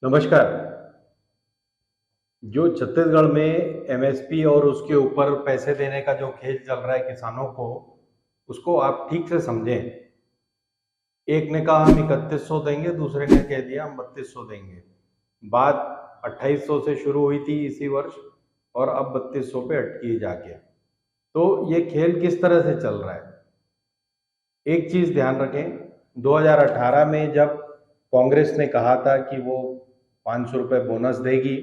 नमस्कार। जो छत्तीसगढ़ में एमएसपी और उसके ऊपर पैसे देने का जो खेल चल रहा है किसानों को, उसको आप ठीक से समझें। एक ने कहा हम 3100 देंगे, दूसरे ने कह दिया हम 3200 देंगे। बात 2800 से शुरू हुई थी इसी वर्ष और अब 3200 पे अटकी जाके। तो ये खेल किस तरह से चल रहा है? एक चीज ध्यान रखें, 2018 में जब कांग्रेस ने कहा था कि वो 500 रुपये बोनस देगी,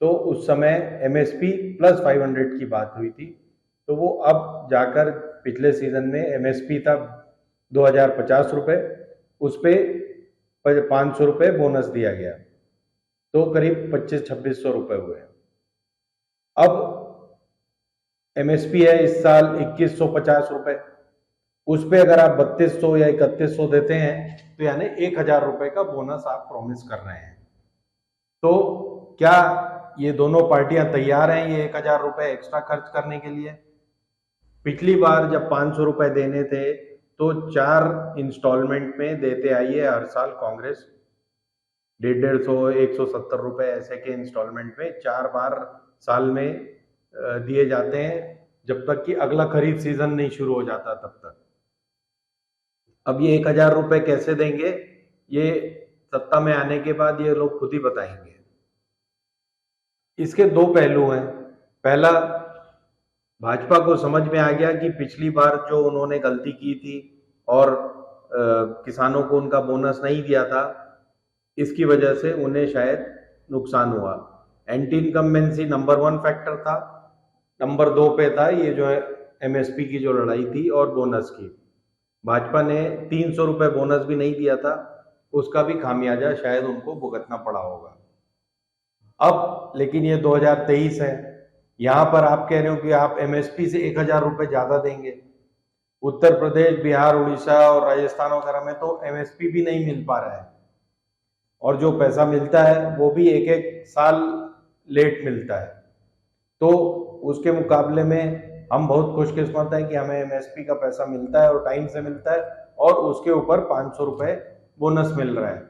तो उस समय एमएसपी प्लस 500 की बात हुई थी। तो वो अब जाकर पिछले सीजन में एमएसपी था 2050 रुपये, उस पर 500 रुपये बोनस दिया गया, तो करीब 2500-2600 रुपये हुए। अब एमएसपी है इस साल 2150 रुपये, उस पे अगर आप 3200 या 3100 देते हैं तो यानी 1000 रुपये का बोनस आप प्रॉमिस कर रहे हैं। तो क्या ये दोनों पार्टियां तैयार हैं ये 1000 रुपये एक्स्ट्रा खर्च करने के लिए? पिछली बार जब 500 रुपये देने थे तो 4 इंस्टॉलमेंट में देते आई है हर साल कांग्रेस। 150, 170 रुपये ऐसे के इंस्टॉलमेंट में 4 बार साल में दिए जाते हैं, जब तक कि अगला खरीद सीजन नहीं शुरू हो जाता तब तक। अब ये 1000 रुपये कैसे देंगे, ये सत्ता में आने के बाद ये लोग खुद ही बताएंगे। इसके दो पहलू हैं। पहला, भाजपा को समझ में आ गया कि पिछली बार जो उन्होंने गलती की थी और किसानों को उनका बोनस नहीं दिया था, इसकी वजह से उन्हें शायद नुकसान हुआ। एंटी इनकम्बेंसी नंबर 1 फैक्टर था, नंबर 2 पे था ये जो है एमएसपी की जो लड़ाई थी और बोनस की। भाजपा ने 300 रुपये बोनस भी नहीं दिया था, उसका भी खामियाजा शायद उनको भुगतना पड़ा होगा। अब लेकिन ये 2023 है, यहाँ पर आप कह रहे हो कि आप एमएसपी से 1000 रुपये ज़्यादा देंगे। उत्तर प्रदेश, बिहार, उड़ीसा और राजस्थान वगैरह में तो एमएसपी भी नहीं मिल पा रहा है, और जो पैसा मिलता है वो भी एक एक साल लेट मिलता है। तो उसके मुकाबले में हम बहुत खुशकिस्मत हैं कि हमें एमएसपी का पैसा मिलता है और टाइम से मिलता है, और उसके ऊपर 500 रुपये बोनस मिल रहा है।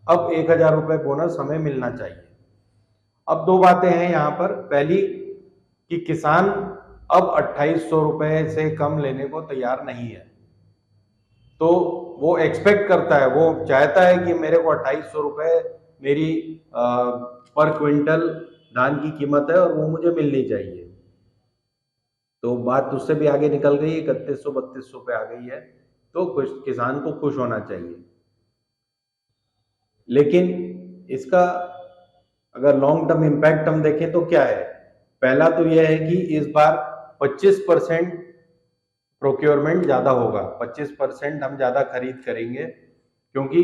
अब 1000 रुपये बोनस हमें मिलना चाहिए। अब दो बातें हैं यहाँ पर। पहली कि किसान अब 2800 रुपये से कम लेने को तैयार नहीं है। तो वो एक्सपेक्ट करता है, वो चाहता है कि मेरे को 2800 रुपये मेरी पर क्विंटल धान की कीमत है और वो मुझे मिलनी चाहिए। तो बात उससे भी आगे निकल गई, 3100-3200 पे आ गई है। तो किसान को खुश होना चाहिए। लेकिन इसका अगर लॉन्ग टर्म इम्पैक्ट हम देखें तो क्या है? पहला तो यह है कि इस बार 25% प्रोक्योरमेंट ज़्यादा होगा, 25% हम ज़्यादा खरीद करेंगे, क्योंकि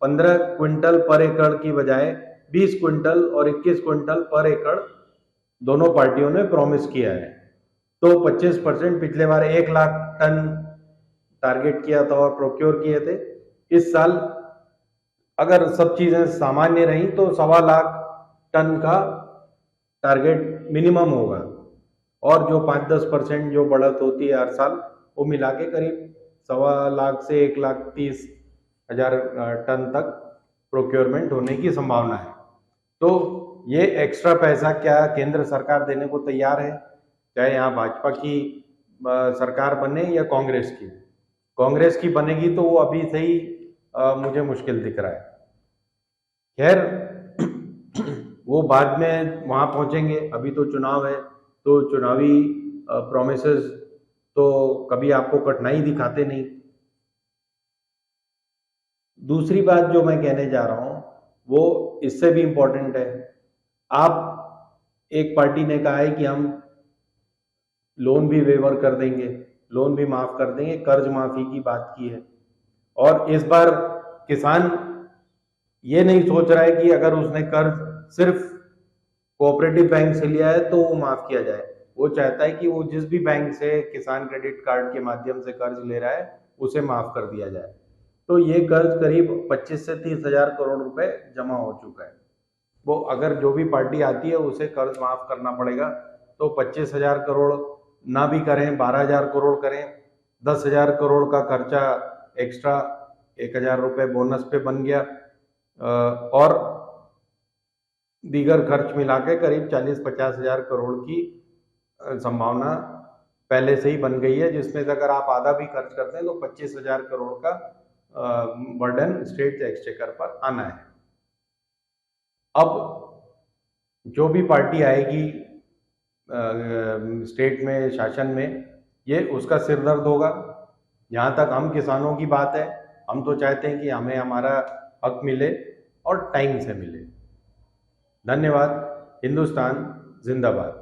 15 क्विंटल पर एकड़ की बजाय 20 क्विंटल और 21 क्विंटल पर एकड़ दोनों पार्टियों ने प्रॉमिस किया है। तो 25%, पिछले बार 1 लाख टन टारगेट किया था और प्रोक्योर किए थे। इस साल अगर सब चीज़ें सामान्य रही तो 1.25 लाख टन का टारगेट मिनिमम होगा, और जो 5-10% जो बढ़त होती है हर साल, वो मिला के करीब 1.25 लाख से 1,30,000 टन तक प्रोक्योरमेंट होने की संभावना है। तो ये एक्स्ट्रा पैसा क्या केंद्र सरकार देने को तैयार है, चाहे यहाँ भाजपा की सरकार बने या कांग्रेस की? कांग्रेस की बनेगी तो वो अभी से ही मुझे मुश्किल दिख रहा है। खैर वो बाद में वहां पहुंचेंगे, अभी तो चुनाव है, तो चुनावी प्रोमिसेस तो कभी आपको कठिनाई दिखाते नहीं। दूसरी बात जो मैं कहने जा रहा हूं वो इससे भी इम्पोर्टेंट है। आप, एक पार्टी ने कहा है कि हम लोन भी वेवर कर देंगे, लोन भी माफ कर देंगे, कर्ज माफी की बात की है। और इस बार किसान ये नहीं सोच रहा है कि अगर उसने कर्ज सिर्फ कोऑपरेटिव बैंक से लिया है तो वो माफ किया जाए। वो चाहता है कि वो जिस भी बैंक से किसान क्रेडिट कार्ड के माध्यम से कर्ज ले रहा है उसे माफ कर दिया जाए। तो ये कर्ज करीब 25 से 30 हजार करोड़ रुपए जमा हो चुका है। वो अगर जो भी पार्टी आती है उसे कर्ज माफ करना पड़ेगा। तो 25,000 करोड़ ना भी करें, 12,000 करोड़ करें, 10,000 करोड़ का खर्चा एक्स्ट्रा 1,000 रुपये बोनस पे बन गया। और दीगर खर्च मिला के करीब 40-50 हज़ार करोड़ की संभावना पहले से ही बन गई है, जिसमें से अगर आप आधा भी खर्च करते हैं तो 25,000 करोड़ का बर्डन स्टेट एक्सचेकर पर आना है। अब जो भी पार्टी आएगी स्टेट में शासन में, ये उसका सिरदर्द होगा। जहाँ तक हम किसानों की बात है, हम तो चाहते हैं कि हमें हमारा हक मिले और टाइम से मिले। धन्यवाद। हिंदुस्तान जिंदाबाद।